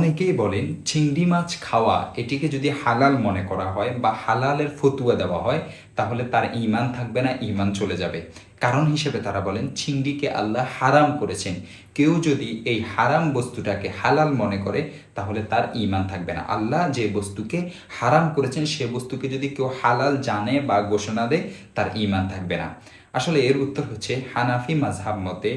অনেকেই বলেন চিংড়ি মাছ খাওয়া এটিকে যদি হালাল মনে করা হয় বা হালালের ফতুয়া দেওয়া হয় তাহলে তার ঈমান থাকবে না, ঈমান চলে যাবে। কারণ হিসেবে তারা বলেন চিংড়িকে আল্লাহ হারাম করেছেন, কেউ যদি এই হারাম বস্তুটাকে হালাল মনে করে তাহলে তার ঈমান থাকবে না। আল্লাহ যে বস্তুকে হারাম করেছেন সে বস্তুকে যদি কেউ হালাল জানে বা ঘোষণা দেয় তার ঈমান থাকবে না। আসলে এর উত্তর হচ্ছে হানাফি মাযহাব মতে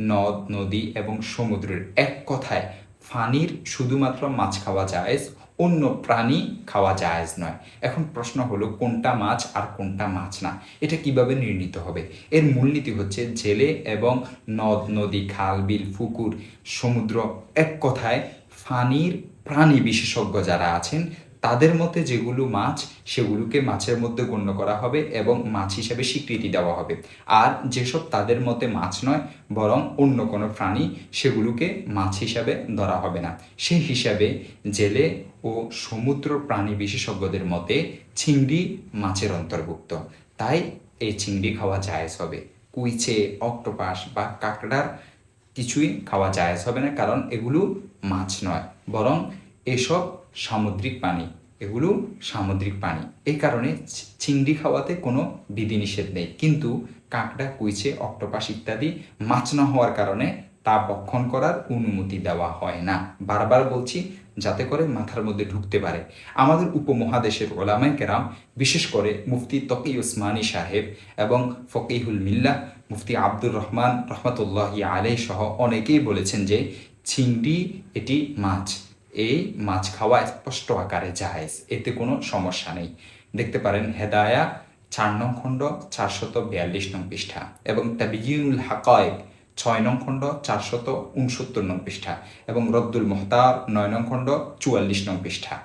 নদ নদী এবং সমুদ্রের এক কথায় ফানির শুধুমাত্র মাছ খাওয়া জায়েজ, অন্য প্রাণী খাওয়া জায়েজ নয়। এখন প্রশ্ন হলো কোনটা মাছ আর কোনটা মাছ না, এটা কিভাবে নির্ণীত হবে? এর মূলনীতি হচ্ছে জেলে এবং নদ নদী খাল বিল পুকুর সমুদ্র এক কথায় ফানির প্রাণী বিশেষজ্ঞ যারা আছেন তাদের মতে যেগুলো মাছ সেগুলোকে মাছের মধ্যে গণ্য করা হবে এবং মাছ হিসেবে স্বীকৃতি দেওয়া হবে। আর যেসব তাদের মতে মাছ নয় বরং অন্য কোনো প্রাণী সেগুলোকে মাছ হিসাবে ধরা হবে না। সেই হিসাবে জেলে ও সমুদ্র প্রাণী বিশেষজ্ঞদের মতে চিংড়ি মাছের অন্তর্ভুক্ত, তাই এই চিংড়ি খাওয়া জায়েজ হবে। কুইচে অক্টোপাস বা কাঁকড়ার কিছুই খাওয়া জায়েজ হবে না, কারণ এগুলো মাছ নয় বরং এসব সামুদ্রিক প্রাণী, এগুলো সামুদ্রিক প্রাণী। এই কারণে চিংড়ি খাওয়াতে কোনো বিধিনিষেধ নেই, কিন্তু কাঁকড়া কুইচে অক্টোপাস ইত্যাদি মাছ না হওয়ার কারণে তা ভক্ষণ করার অনুমতি দেওয়া হয় না। বারবার বলছি যাতে করে মাথার মধ্যে ঢুকতে পারে। আমাদের উপমহাদেশের ওলামায়ে কেরাম, বিশেষ করে মুফতি তকি উসমানী সাহেব এবং ফকিহুল মিল্লাহ মুফতি আব্দুর রহমান রহমতুল্লাহি আলাইহি সহ অনেকেই বলেছেন যে চিংড়ি এটি মাছ, এই মাছ খাওয়া স্পষ্ট আকারে জায়েজ, এতে কোনো সমস্যা নেই। দেখতে পারেন হেদায়া 4 নং খণ্ড 442 নং পৃষ্ঠা এবং তাবিয়িনুল হাকায়েক 6 নং খণ্ড 469 নং পৃষ্ঠা এবং রদ্দুল মুহতার 9 নং খণ্ড 44 নং পৃষ্ঠা।